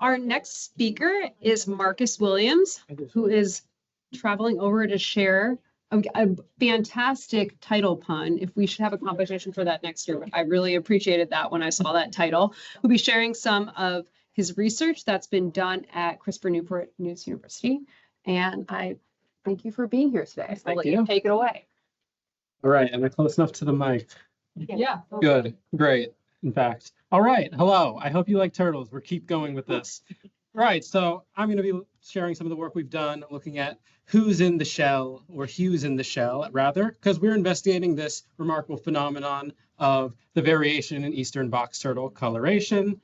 Our next speaker is Marcus Williams, who is traveling over to share a fantastic title pun. If we should have a competition for that next year, I really appreciated that when I saw that title. We'll be sharing some of his research that's been done at CRISPR Newport University. And I thank you for being here today. I'll let you take it away. All right, am I close enough to the mic? Yeah. Good, great, in fact. All right, hello, I hope you like turtles. We'll keep going with this. Right, so I'm going to be sharing some of the work we've done looking at who's in the shell, or hues in the shell, rather, because we're investigating this remarkable phenomenon of the variation in eastern box turtle coloration.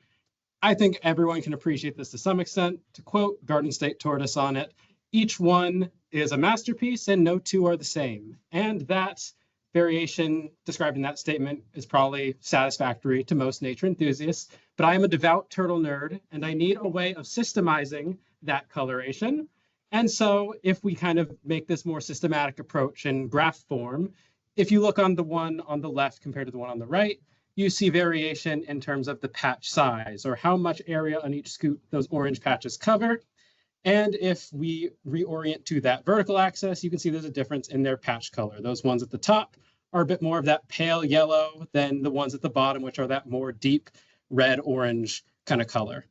I think everyone can appreciate this to some extent. To quote Garden State Tortoise on it, each one is a masterpiece and no two are the same. And that variation described in that statement is probably satisfactory to most nature enthusiasts, but I am a devout turtle nerd and I need a way of systemizing that coloration. And so if we kind of make this more systematic approach in graph form, if you look on the one on the left compared to the one on the right, you see variation in terms of the patch size, or how much area on each scoop those orange patches cover. And if we reorient to that vertical axis, you can see there's a difference in their patch color. Those ones at the top are a bit more of that pale yellow than the ones at the bottom, which are that more deep red-orange kind of color.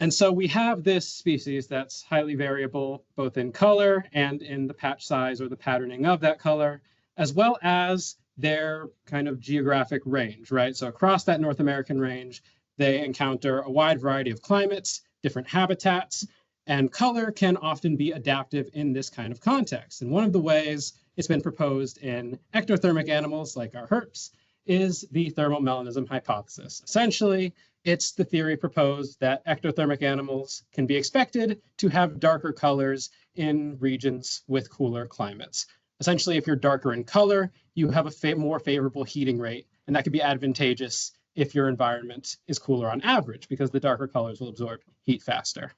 And so we have this species that's highly variable, both in color and in the patch size or the patterning of that color, as well as their kind of geographic range, right? So across that North American range, they encounter a wide variety of climates, different habitats, and color can often be adaptive in this kind of context. And one of the ways it's been proposed in ectothermic animals like our herps is the thermal melanism hypothesis. Essentially, it's the theory proposed that ectothermic animals can be expected to have darker colors in regions with cooler climates. Essentially, if you're darker in color, you have a more favorable heating rate, and that could be advantageous if your environment is cooler on average, because the darker colors will absorb heat faster.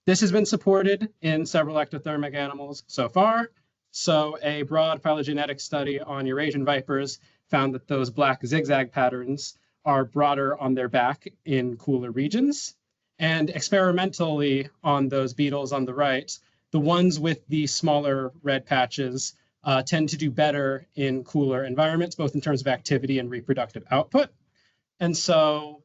This has been supported in several ectothermic animals so far. So a broad phylogenetic study on Eurasian vipers found that those black zigzag patterns are broader on their back in cooler regions. And experimentally on those beetles on the right, the ones with the smaller red patches tend to do better in cooler environments, both in terms of activity and reproductive output. And so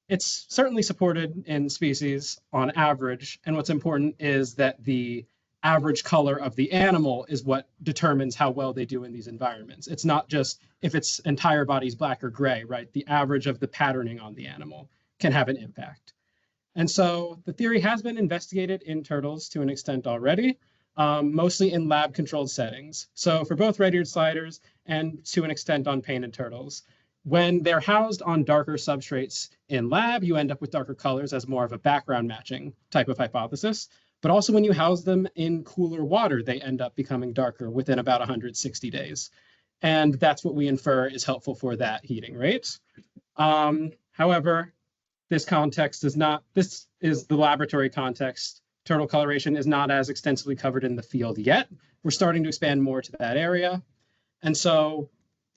it's certainly supported in species on average. And what's important is that the average color of the animal is what determines how well they do in these environments. It's not just if its entire body's black or gray, right? The average of the patterning on the animal can have an impact. And so the theory has been investigated in turtles to an extent already, mostly in lab-controlled settings. So for both red-eared sliders and to an extent on painted turtles, when they're housed on darker substrates in lab, you end up with darker colors as more of a background matching type of hypothesis. But also when you house them in cooler water, they end up becoming darker within about 160 days. And that's what we infer is helpful for that heating rate. However, this context is not, this is the laboratory context. Turtle coloration is not as extensively covered in the field yet. We're starting to expand more to that area. And so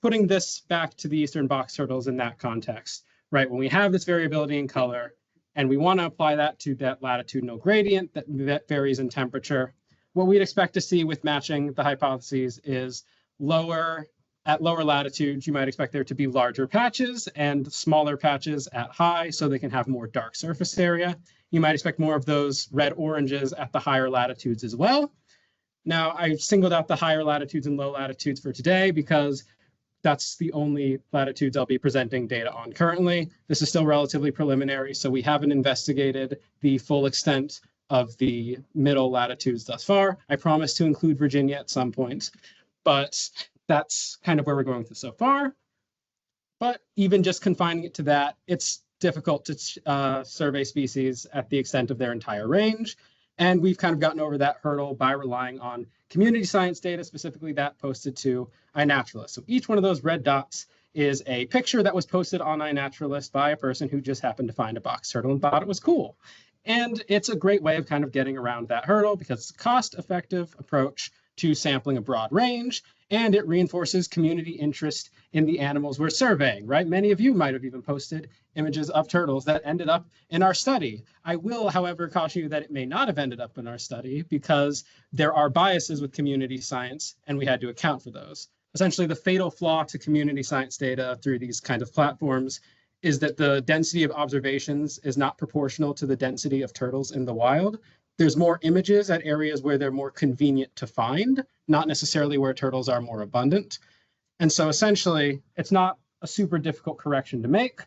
putting this back to the eastern box turtles in that context, right? When we have this variability in color and we want to apply that to that latitudinal gradient that varies in temperature, what we'd expect to see with matching the hypotheses is at lower latitudes, you might expect there to be larger patches and smaller patches at high, so they can have more dark surface area. You might expect more of those red-oranges at the higher latitudes as well. Now, I've singled out the higher latitudes and low latitudes for today because that's the only latitudes I'll be presenting data on currently. This is still relatively preliminary, so we haven't investigated the full extent of the middle latitudes thus far. I promise to include Virginia at some point, but that's kind of where we're going with this so far. But even just confining it to that, it's difficult to survey species at the extent of their entire range. And we've kind of gotten over that hurdle by relying on community science data, specifically that posted to iNaturalist. So each one of those red dots is a picture that was posted on iNaturalist by a person who just happened to find a box turtle and thought it was cool. And it's a great way of kind of getting around that hurdle because it's a cost-effective approach to sampling a broad range, and it reinforces community interest in the animals we're surveying, right? Many of you might have even posted images of turtles that ended up in our study. I will, however, caution you that it may not have ended up in our study because there are biases with community science, and we had to account for those. Essentially, the fatal flaw to community science data through these kind of platforms is that the density of observations is not proportional to the density of turtles in the wild. There's more images at areas where they're more convenient to find, not necessarily where turtles are more abundant. And so essentially, it's not a super difficult correction to make,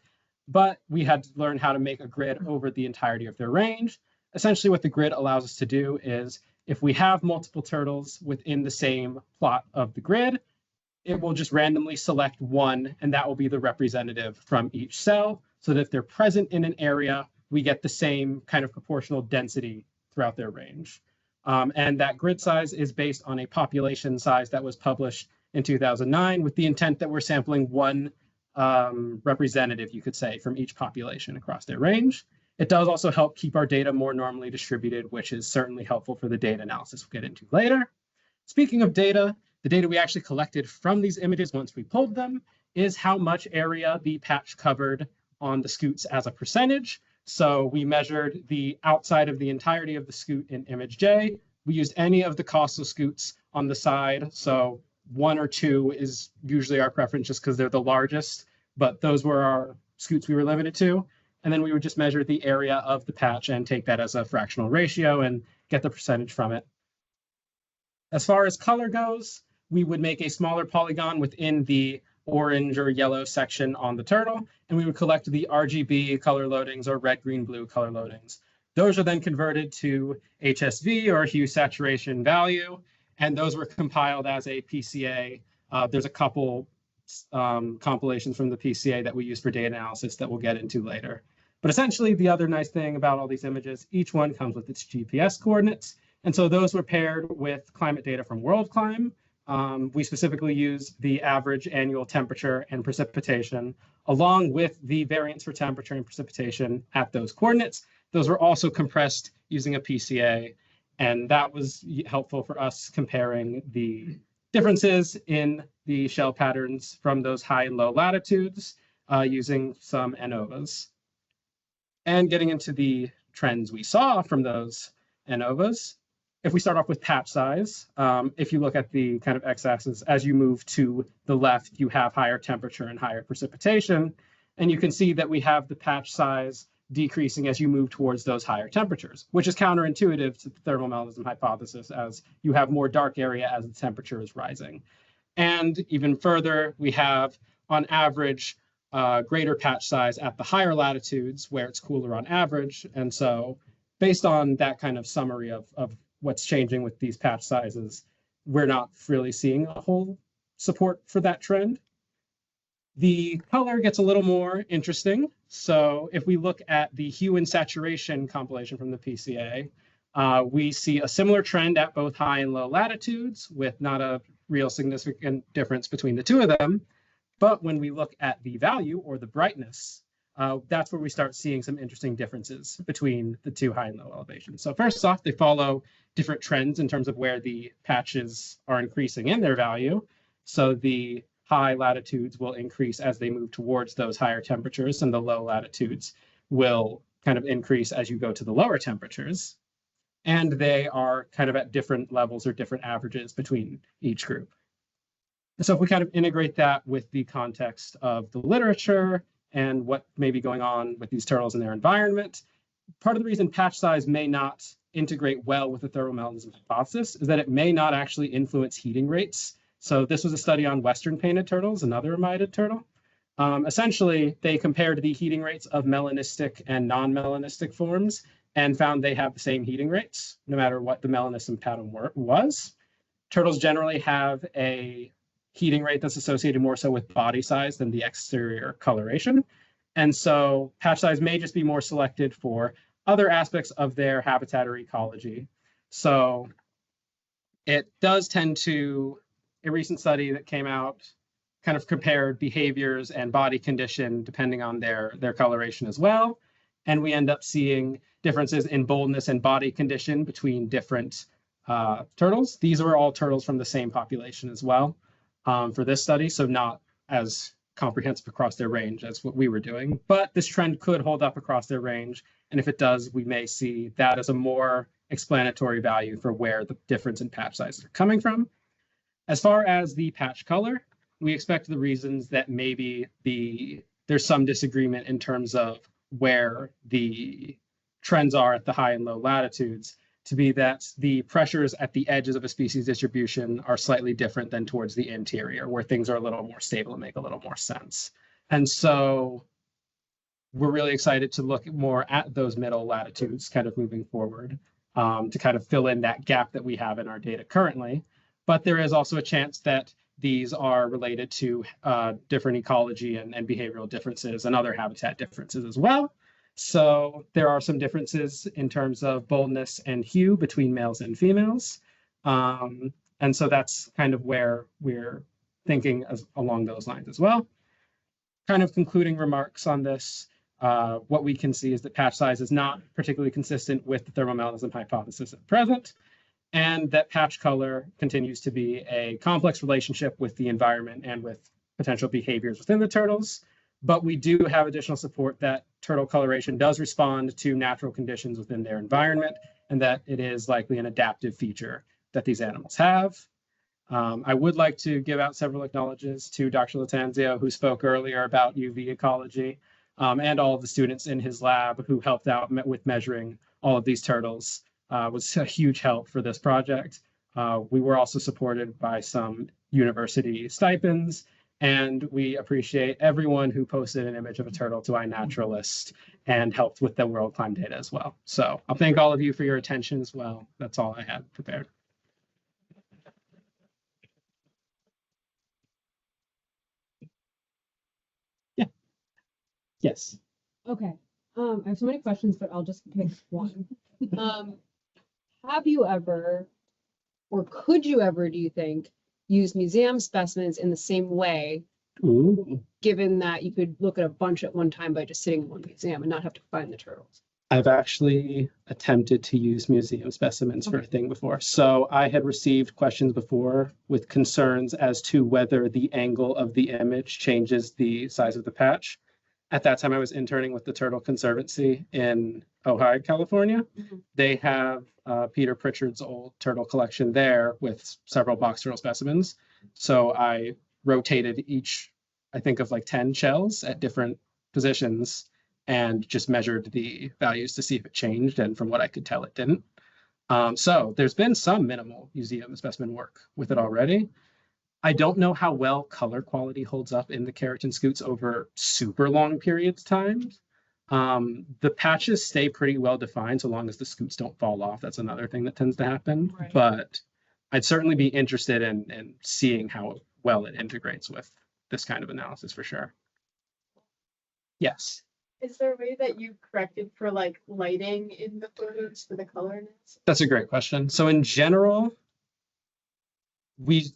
but we had to learn how to make a grid over the entirety of their range. Essentially, what the grid allows us to do is if we have multiple turtles within the same plot of the grid, it will just randomly select one, and that will be the representative from each cell, so that if they're present in an area, we get the same kind of proportional density throughout their range. And that grid size is based on a population size that was published in 2009 with the intent that we're sampling one representative, you could say, from each population across their range. It does also help keep our data more normally distributed, which is certainly helpful for the data analysis we'll get into later. Speaking of data, the data we actually collected from these images once we pulled them is how much area the patch covered on the scutes as a percentage. So we measured the outside of the entirety of the scoot in image J. We used any of the costal scutes on the side. So 1 or 2 is usually our preference just because they're the largest, but those were our scutes we were limited to. And then we would just measure the area of the patch and take that as a fractional ratio and get the percentage from it. As far as color goes, we would make a smaller polygon within the orange or yellow section on the turtle, and we would collect the RGB color loadings or red, green, blue color loadings. Those are then converted to HSV or hue saturation value, and those were compiled as a PCA. There's a couple compilations from the PCA that we use for data analysis that we'll get into later. But essentially, the other nice thing about all these images, each one comes with its GPS coordinates. And so those were paired with climate data from WorldClim. We specifically use the average annual temperature and precipitation, along with the variance for temperature and precipitation at those coordinates. Those were also compressed using a PCA, and that was helpful for us comparing the differences in the shell patterns from those high and low latitudes using some ANOVAs. And getting into the trends we saw from those ANOVAs, if we start off with patch size, if you look at the kind of x-axis, as you move to the left, you have higher temperature and higher precipitation. And you can see that we have the patch size decreasing as you move towards those higher temperatures, which is counterintuitive to the thermal melanism hypothesis, as you have more dark area as the temperature is rising. And even further, we have, on average, greater patch size at the higher latitudes where it's cooler on average. And so based on that kind of summary of what's changing with these patch sizes, we're not really seeing a whole support for that trend. The color gets a little more interesting. So if we look at the hue and saturation compilation from the PCA, we see a similar trend at both high and low latitudes with not a real significant difference between the two of them. But when we look at the value or the brightness, that's where we start seeing some interesting differences between the two high and low elevations. So first off, they follow different trends in terms of where the patches are increasing in their value. So the high latitudes will increase as they move towards those higher temperatures, and the low latitudes will kind of increase as you go to the lower temperatures. And they are kind of at different levels or different averages between each group. So if we kind of integrate that with the context of the literature and what may be going on with these turtles in their environment, part of the reason patch size may not integrate well with the thermal melanism hypothesis is that it may not actually influence heating rates. So this was a study on western painted turtles, another amidid turtle. Essentially, they compared the heating rates of melanistic and non-melanistic forms and found they have the same heating rates, no matter what the melanism pattern was. Turtles generally have a heating rate that's associated more so with body size than the exterior coloration. And so patch size may just be more selected for other aspects of their habitat or ecology. So it does tend to, a recent study that came out kind of compared behaviors and body condition depending on their coloration as well. And we end up seeing differences in boldness and body condition between different turtles. These are all turtles from the same population as well for this study, so not as comprehensive across their range as what we were doing. But this trend could hold up across their range, and if it does, we may see that as a more explanatory value for where the difference in patch sizes are coming from. As far as the patch color, we expect the reasons that maybe there's some disagreement in terms of where the trends are at the high and low latitudes to be that the pressures at the edges of a species distribution are slightly different than towards the interior, where things are a little more stable and make a little more sense. And so we're really excited to look more at those middle latitudes kind of moving forward to kind of fill in that gap that we have in our data currently. But there is also a chance that these are related to different ecology and behavioral differences and other habitat differences as well. So there are some differences in terms of boldness and hue between males and females. And so that's kind of where we're thinking along those lines as well. Kind of concluding remarks on this, what we can see is that patch size is not particularly consistent with the thermomelanism hypothesis at present, and that patch color continues to be a complex relationship with the environment and with potential behaviors within the turtles. But we do have additional support that turtle coloration does respond to natural conditions within their environment, and that it is likely an adaptive feature that these animals have. I would like to give out several acknowledgements to Dr. Latanzio, who spoke earlier about UV ecology, and all of the students in his lab who helped out with measuring all of these turtles. Was a huge help for this project. We were also supported by some university stipends, and we appreciate everyone who posted an image of a turtle to iNaturalist and helped with the world climb data as well. So I'll thank all of you for your attention as well. That's all I had prepared. Yeah. Yes. Okay. I have so many questions, but I'll just pick one. Have you ever, or could you ever, do you think, use museum specimens in the same way, Ooh. given that you could look at a bunch at one time by just sitting in one museum and not have to find the turtles? I've actually attempted to use museum specimens for a thing before. So I had received questions before with concerns as to whether the angle of the image changes the size of the patch. At that time, I was interning with the Turtle Conservancy in Ojai, California. Mm-hmm. They have Peter Pritchard's old turtle collection there with several box turtle specimens. So I rotated each, I think of like 10 shells at different positions and just measured the values to see if it changed. And from what I could tell, it didn't. So there's been some minimal museum specimen work with it already. I don't know how well color quality holds up in the keratin scutes over super long periods of time. The patches stay pretty well defined so long as the scutes don't fall off. That's another thing that tends to happen. Right. But I'd certainly be interested in seeing how well it integrates with this kind of analysis for sure. Yes. Is there a way that you corrected for like lighting in the photos for the colorness? That's a great question. So in general,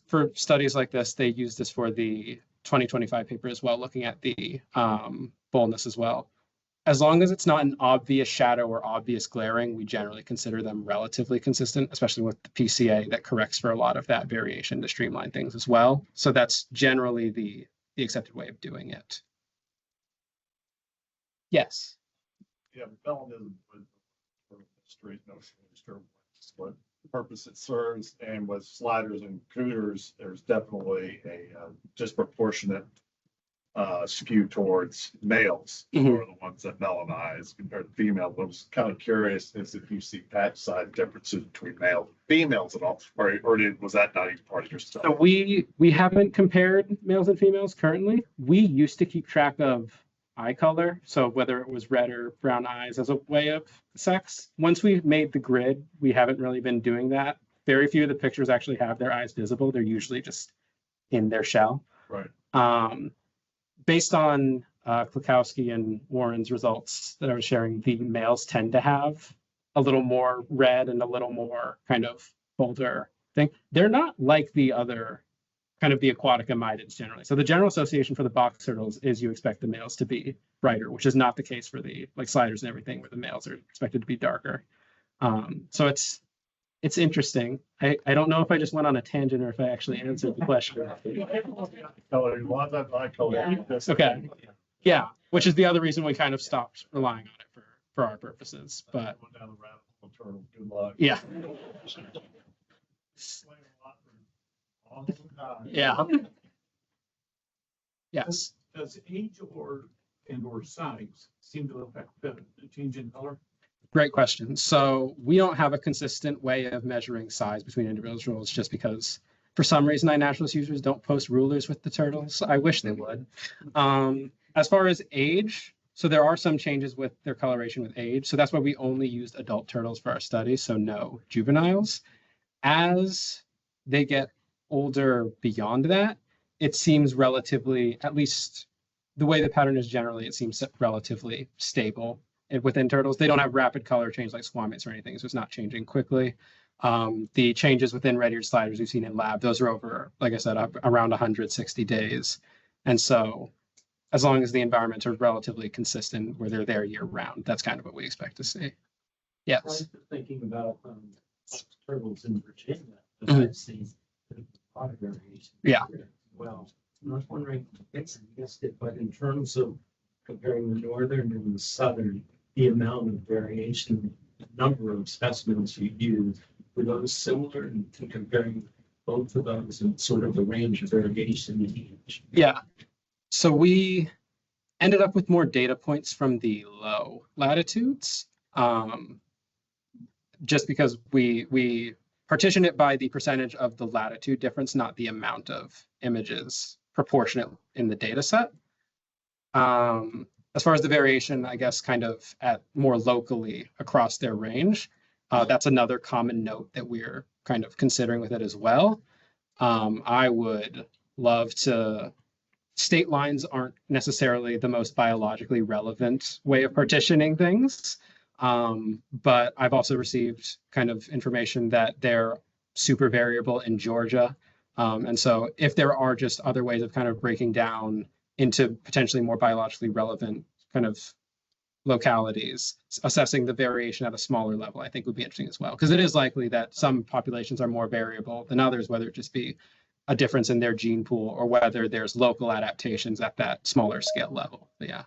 for studies like this, they use this for the 2025 paper as well, looking at the boldness as well. As long as it's not an obvious shadow or obvious glaring, we generally consider them relatively consistent, especially with the PCA that corrects for a lot of that variation to streamline things as well. So that's generally the accepted way of doing it. Yes. Yeah, melanism was a straight notion of what purpose it serves, and with sliders and cooters, there's definitely a disproportionate skew towards males who are the ones that melanize compared to females. I was kind of curious as if you see patch size differences between males and females at all, or was that not even part of your study? So we haven't compared males and females currently. We used to keep track of eye color, so whether it was red or brown eyes as a way of sex. Once we made the grid, we haven't really been doing that. Very few of the pictures actually have their eyes visible. They're usually just in their shell. Right. Based on Klukowski and Warren's results that I was sharing, the males tend to have a little more red and a little more kind of bolder thing. They're not like the other kind of the aquatic amidans generally. So the general association for the box turtles is you expect the males to be brighter, which is not the case for the like sliders and everything, where the males are expected to be darker. So it's It's interesting. I don't know if I just went on a tangent or if I actually answered the question. Color, you want that bicolor. This- Okay. Yeah, which is the other reason we kind of stopped relying on it for our purposes. But Going down the rabbit hole, turtle, good luck. yeah, Explain a lot for a long time. yeah. Yes. Does age or size seem to affect the change in color? Great question. So we don't have a consistent way of measuring size between individuals just because for some reason iNaturalist users don't post rulers with the turtles. I wish they would. As far as age, so there are some changes with their coloration with age. So that's why we only used adult turtles for our study. So no juveniles. As they get older beyond that, it seems relatively, at least the way the pattern is generally, it seems relatively stable within turtles. They don't have rapid color change like squamates or anything, so it's not changing quickly. The changes within red-eared sliders we've seen in lab, those are over, like I said, around 160 days. And so as long as the environments are relatively consistent where they're there year round, that's kind of what we expect to see. Yes. I was thinking about box turtles in Virginia. Mhm. I've seen a lot of variation. Yeah. Well, I was wondering, I missed it, but in terms of comparing the northern and the southern, the amount of variation, the number of specimens you use, were those similar to comparing both of those and sort of the range of variation in each? Yeah. So we ended up with more data points from the low latitudes, just because we partition it by the percentage of the latitude difference, not the amount of images proportionate in the data set. As far as the variation, I guess, kind of at more locally across their range, that's another common note that we're kind of considering with it as well. I would love to, state lines aren't necessarily the most biologically relevant way of partitioning things. But I've also received kind of information that they're super variable in Georgia. And so if there are just other ways of kind of breaking down into potentially more biologically relevant kind of localities, assessing the variation at a smaller level, I think would be interesting as well. Because it is likely that some populations are more variable than others, whether it just be a difference in their gene pool or whether there's local adaptations at that smaller scale level. But yeah.